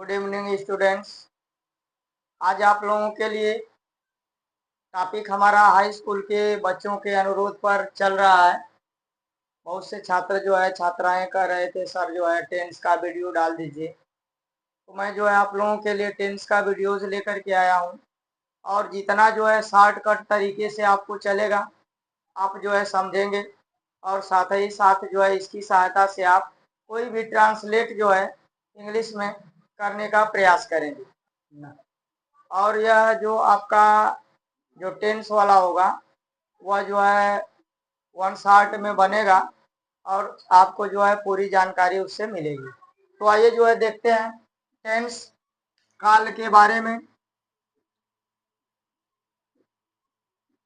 Good evening students. आज आप लोगों के लिए टॉपिक हमारा हाई स्कूल के बच्चों के अनुरोध पर चल रहा है। बहुत से छात्र जो है छात्राएं कह रहे थे सर जो है टेंस का वीडियो डाल दीजिए, तो मैं जो है आप लोगों के लिए टेंस का वीडियोज लेकर के आया हूं। और जितना जो है शॉर्टकट तरीके से आपको चलेगा आप जो है समझेंगे, और साथ ही साथ जो है इसकी सहायता से आप कोई भी ट्रांसलेट जो है इंग्लिश में करने का प्रयास करेंगे। और यह जो आपका जो टेंस वाला होगा वह जो है वन शॉट में बनेगा और आपको जो है पूरी जानकारी उससे मिलेगी। तो आइए जो है देखते हैं टेंस काल के बारे में।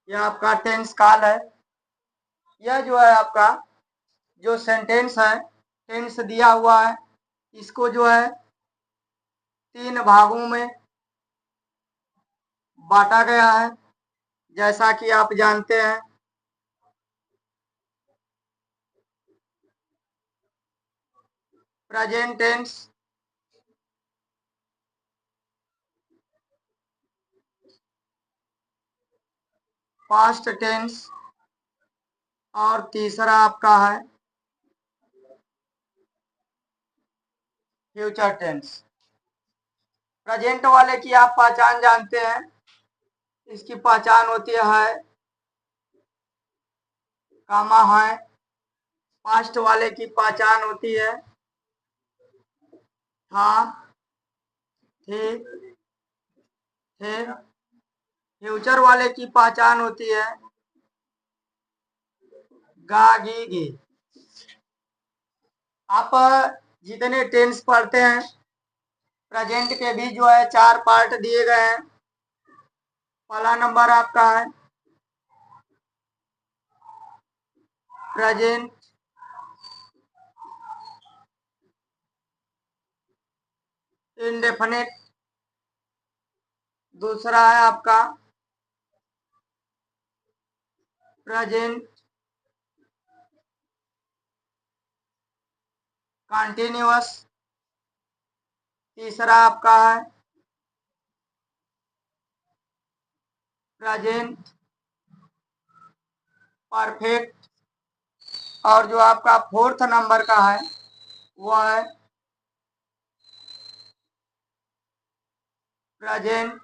यह आपका टेंस काल है। यह जो है आपका जो सेंटेंस है टेंस दिया हुआ है, इसको जो है 3 भागों में बांटा गया है। जैसा कि आप जानते हैं प्रेजेंट टेंस, पास्ट टेंस और तीसरा आपका है फ्यूचर टेंस। प्रेजेंट वाले की आप पहचान जानते हैं, इसकी पहचान होती है कामा है। पास्ट वाले की पहचान होती है था, थे, थे। फ्यूचर वाले की पहचान होती है गा, गी, गी। आप जितने टेंस पढ़ते हैं प्रेजेंट के भी जो है 4 पार्ट दिए गए हैं। पहला नंबर आपका है प्रेजेंट इंडेफिनिट। दूसरा है आपका प्रेजेंट कंटिन्यूअस। तीसरा आपका है प्रेजेंट परफेक्ट। और जो आपका 4th नंबर का है वो है प्रेजेंट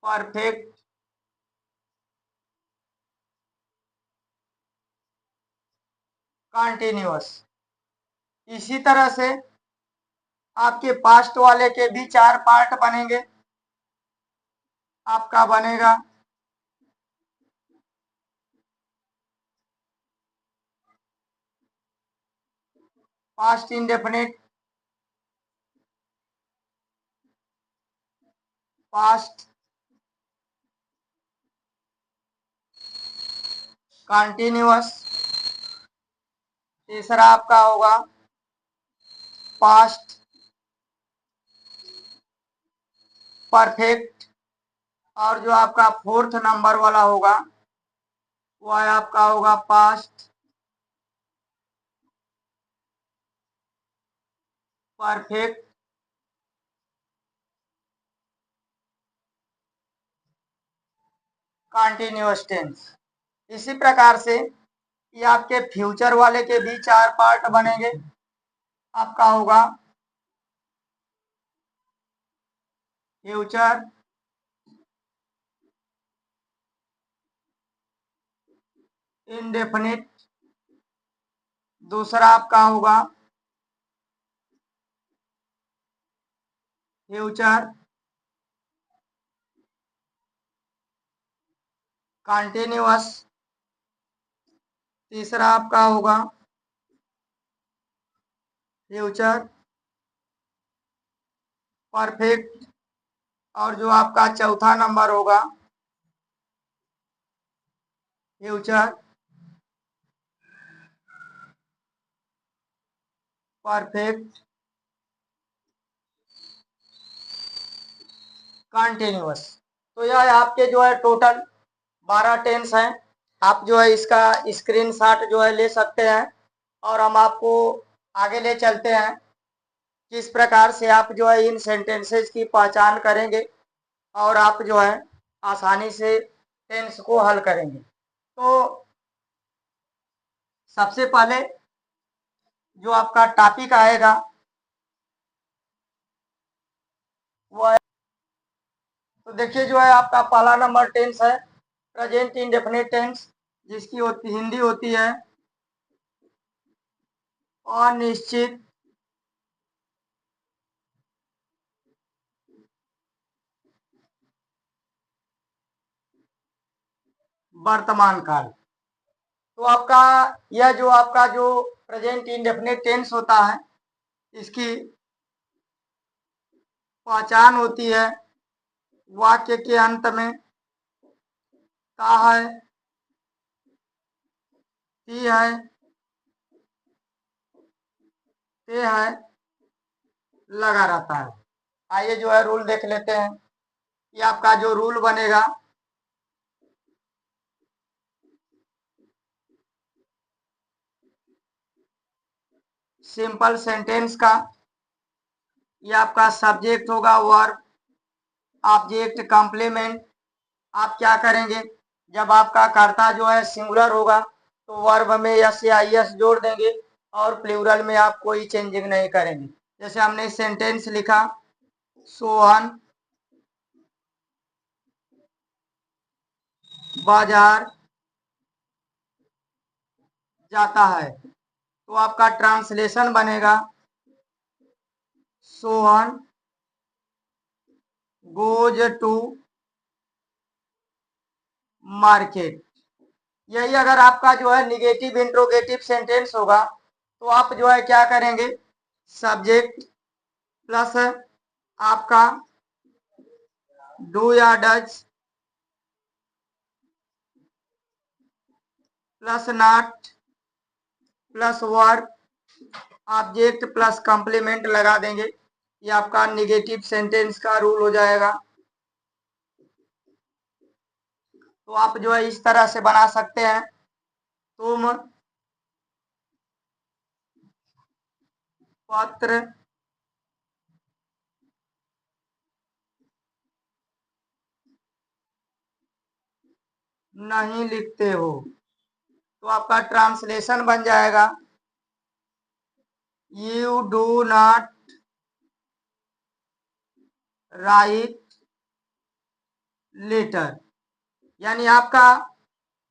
परफेक्ट कंटिन्यूअस। इसी तरह से आपके पास्ट वाले के भी 4 पार्ट बनेंगे। आपका बनेगा पास्ट इंडेफिनिट, पास्ट कंटिन्यूअस। तीसरा आपका होगा पास्ट परफेक्ट। और जो आपका 4th नंबर वाला होगा वह आपका होगा पास्ट परफेक्ट कंटिन्यूअस टेंस। इसी प्रकार से ये आपके फ्यूचर वाले के भी 4 पार्ट बनेंगे। आपका होगा फ्यूचर इंडेफिनिट। दूसरा आपका होगा फ्यूचर कंटिन्यूअस। तीसरा आपका होगा फ्यूचर परफेक्ट। और जो आपका चौथा नंबर होगा फ्यूचर परफेक्ट कंटिन्यूअस। तो यह आपके जो है टोटल 12 टेंस हैं। आप जो है इसका स्क्रीनशॉट जो है ले सकते हैं और हम आपको आगे ले चलते हैं। किस प्रकार से आप जो है इन सेंटेंसेस की पहचान करेंगे और आप जो है आसानी से टेंस को हल करेंगे। तो सबसे पहले जो आपका टॉपिक आएगा वो है, तो देखिए जो है आपका पहला नंबर टेंस है प्रेजेंट इंडेफिनिट टेंस, जिसकी हिंदी होती है अनिश्चित वर्तमान काल। तो आपका यह जो आपका जो प्रेजेंट इंडेफिनिट टेंस होता है, इसकी पहचान होती है वाक्य के अंत में का है, ती है, ते है, लगा रहता है। आइए जो है रूल देख लेते हैं कि आपका जो रूल बनेगा सिंपल सेंटेंस का, ये आपका सब्जेक्ट होगा वर्ब, ऑब्जेक्ट, कॉम्प्लीमेंट। आप क्या करेंगे, जब आपका कर्ता जो है सिंगुलर होगा तो वर्ब में एस या एस जोड़ देंगे और प्लूरल में आप कोई चेंजिंग नहीं करेंगे। जैसे हमने सेंटेंस लिखा सोहन बाजार जाता है, तो आपका ट्रांसलेशन बनेगा सोहन गोज टू मार्केट। यही अगर आपका जो है निगेटिव इंट्रोगेटिव सेंटेंस होगा तो आप जो है क्या करेंगे, सब्जेक्ट प्लस आपका डू या does plus not plus verb object plus complement लगा देंगे। ये आपका निगेटिव सेंटेंस का रूल हो जाएगा। तो आप जो है इस तरह से बना सकते हैं, तुम पत्र नहीं लिखते हो, तो आपका ट्रांसलेशन बन जाएगा you do not write letter. यानी आपका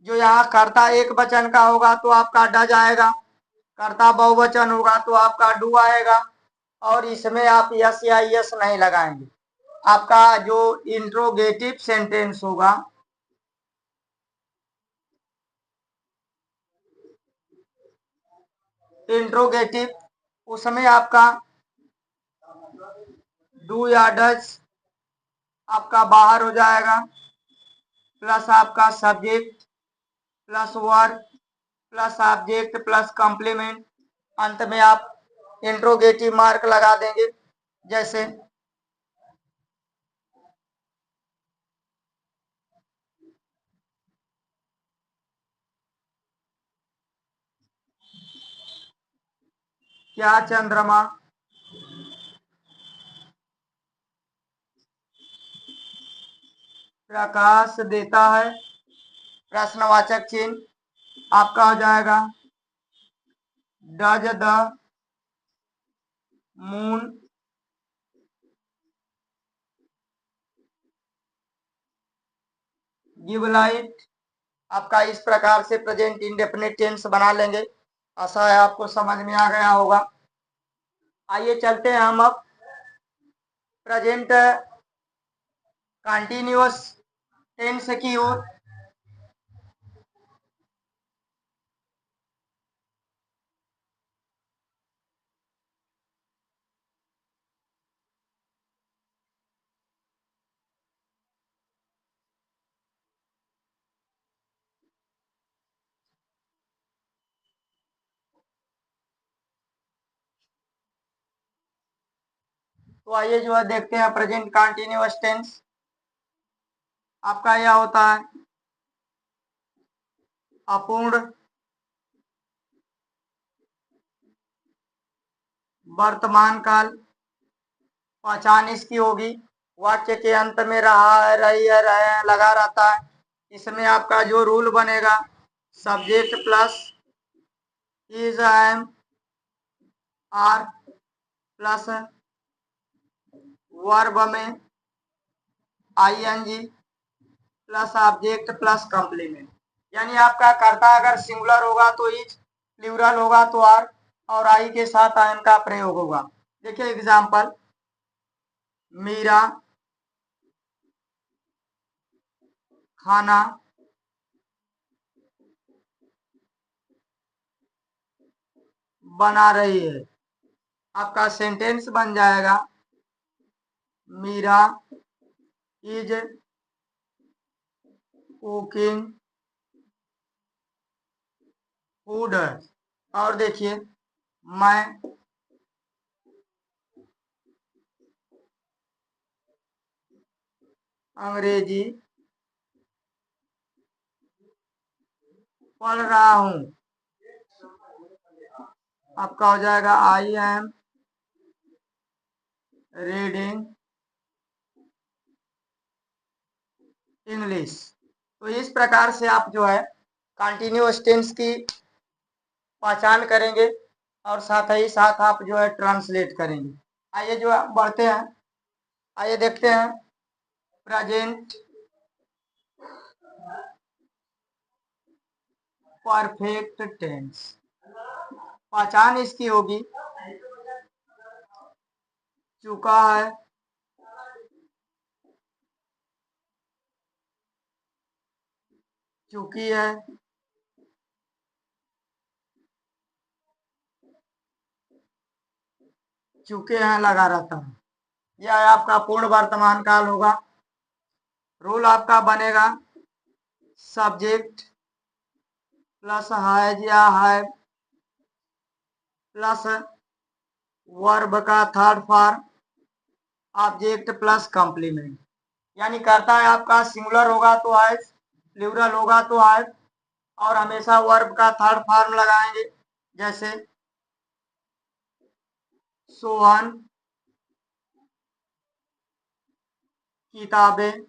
जो यहाँ कर्ता एक वचन का होगा तो आपका डज आएगा, कर्ता बहुवचन होगा तो आपका डू आएगा, और इसमें आप यस या यस नहीं लगाएंगे। आपका जो इंट्रोगेटिव सेंटेंस होगा, इंट्रोगेटिव, उसमें आपका डू या डज आपका बाहर हो जाएगा, प्लस आपका subject plus verb plus object plus complement, अंत में आप इंट्रोगेटिव मार्क लगा देंगे। जैसे क्या चंद्रमा प्रकाश देता है, प्रश्नवाचक चिन्ह आपका हो जाएगा does the moon give light. आपका इस प्रकार से प्रेजेंट इंडेफिनिट टेंस बना लेंगे। आशा है आपको समझ में आ गया होगा। आइए चलते हैं हम अब प्रेजेंट कंटिन्यूअस टेंस की ओर। तो आइए जो है देखते हैं प्रेजेंट कंटिन्यूअस टेंस। आपका यह होता है अपूर्ण वर्तमान काल। पहचान इसकी होगी, वाक्य के अंत में रहा है, रही है, रहे हैं लगा रहता है। इसमें आपका जो रूल बनेगा, subject plus is am are plus verb में ING plus object plus complement. यानी आपका कर्ता अगर सिंगुलर होगा तो इज, प्लूरल होगा तो आर, और आई के साथ एम का प्रयोग होगा। देखिए एग्जाम्पल, मीरा खाना बना रही है। आपका सेंटेंस बन जाएगा, मीरा इज कुकिंग फूड। और देखिए, मैं अंग्रेजी पढ़ रहा हूँ। आपका हो जाएगा, आई एम रीडिंग इंग्लिश। तो इस प्रकार से आप जो है कंटिन्यूअस टेंस की पहचान करेंगे और साथ ही साथ आप जो है ट्रांसलेट करेंगे। आइए जो है बढ़ते हैं, आइए देखते हैं प्रेजेंट परफेक्ट टेंस। पहचान इसकी होगी, चुका है, चुकी है, चुके हैं लगा रहता है। यह आपका पूर्ण वर्तमान काल होगा। रूल आपका बनेगा, सब्जेक्ट प्लस हैज या है प्लस वर्ब का third form object plus complement. यानी करता है आपका सिंगुलर होगा तो हैज, प्लूरल होगा तो हैव, और हमेशा वर्ब का थर्ड फॉर्म लगाएंगे। जैसे सोहन किताबें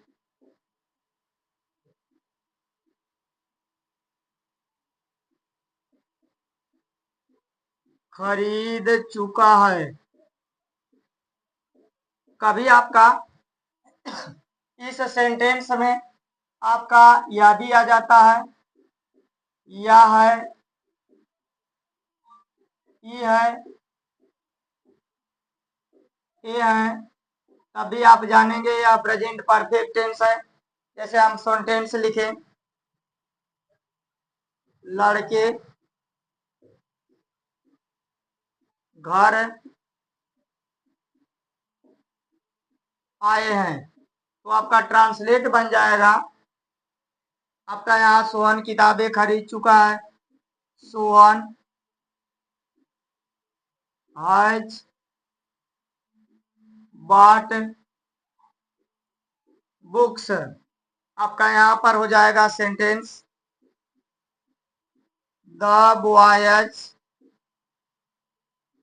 खरीद चुका है। कभी आपका इस सेंटेंस में आपका यह भी आ जाता है, या है, ये है, ये है, तभी आप जानेंगे यह प्रेजेंट परफेक्ट टेंस है। जैसे हम सेंटेंस लिखें, लड़के घर आए हैं, तो आपका ट्रांसलेट बन जाएगा, आपका यहाँ सोहन किताबें खरीद चुका है, सोहन हैज बॉट बुक्स। आपका यहाँ पर हो जाएगा sentence, the boys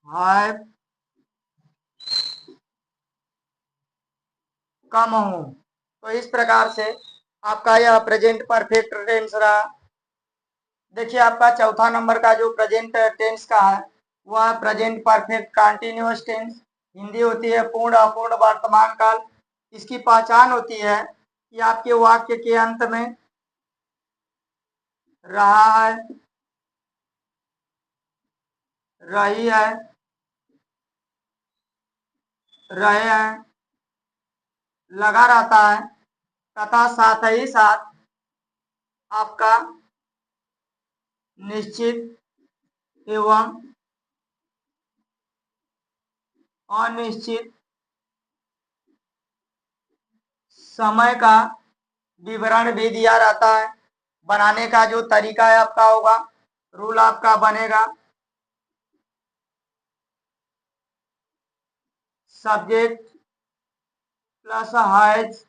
have come home. तो इस प्रकार से आपका यह प्रेजेंट परफेक्ट टेंस रहा। देखिए आपका चौथा नंबर का जो प्रेजेंट टेंस का है, वह present perfect continuous tense. Hindi होती है पूर्ण अपूर्ण वर्तमान काल। इसकी पहचान होती है कि आपके वाक्य के अंत में रहा है, रही है, रहे हैं लगा रहता है, तथा साथ ही साथ आपका निश्चित एवं अनिश्चित समय का विवरण भी दिया रहता है। बनाने का जो तरीका है आपका होगा, रूल आपका बनेगा, सब्जेक्ट प्लस हैज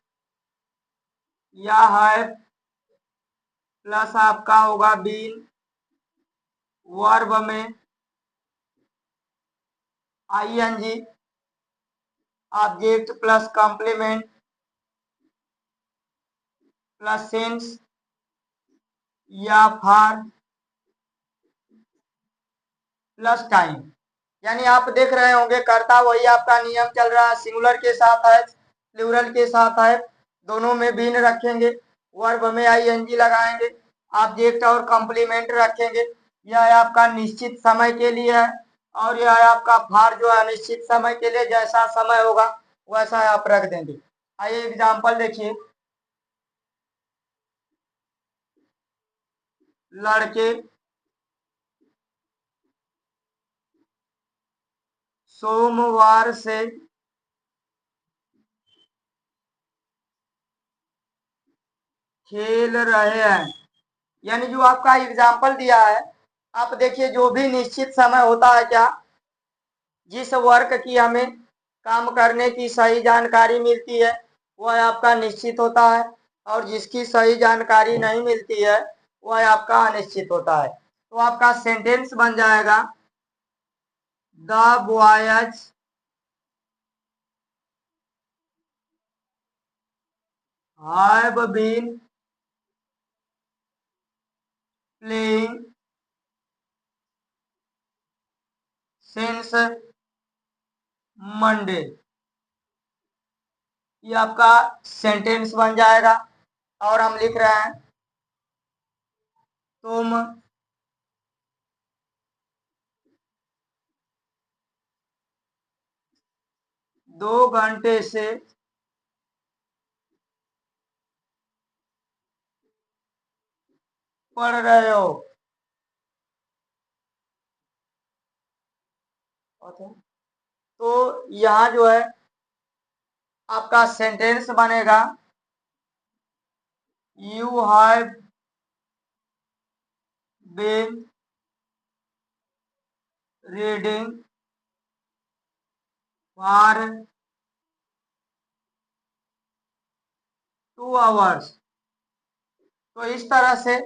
या है प्लस आपका होगा बीन, वर्ब में ING object plus complement plus since या फॉर प्लस टाइम। यानी आप देख रहे होंगे कर्ता वही आपका नियम चल रहा है, सिंगुलर के साथ है, प्लूरल के साथ है, दोनों में बीन रखेंगे, वर्ब में आईएनजी लगाएंगे, ऑब्जेक्ट और कॉम्प्लीमेंट रखेंगे। यह आपका निश्चित समय के लिए है और यह आपका फार जो है अनिश्चित समय के लिए, जैसा समय होगा वैसा आप रख देंगे। आइए एग्जाम्पल देखिए, लड़के सोमवार से खेल रहे हैं। यानी जो आपका एग्जाम्पल दिया है, आप देखिए जो भी निश्चित समय होता है, क्या जिस वर्क की हमें काम करने की सही जानकारी मिलती है वह आपका निश्चित होता है, और जिसकी सही जानकारी नहीं मिलती है वह आपका अनिश्चित होता है। तो आपका सेंटेंस बन जाएगा the boys have been playing since Monday. ये आपका सेंटेंस बन जाएगा। और हम लिख रहे हैं तुम 2 घंटे से पढ़ रहे हो। तो यहाँ जो है आपका सेंटेंस बनेगा you have been reading for 2 hours. तो इस तरह से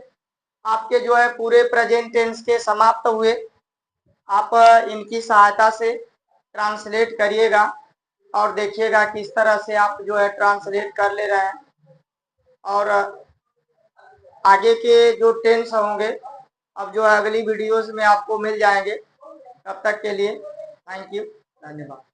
आपके जो है पूरे प्रेजेंट टेंस के समाप्त हुए। आप इनकी सहायता से ट्रांसलेट करिएगा और देखिएगा किस तरह से आप जो है ट्रांसलेट कर ले रहे हैं। और आगे के जो टेंस होंगे अब जो है अगली वीडियोस में आपको मिल जाएंगे। तब तक के लिए थैंक यू, धन्यवाद।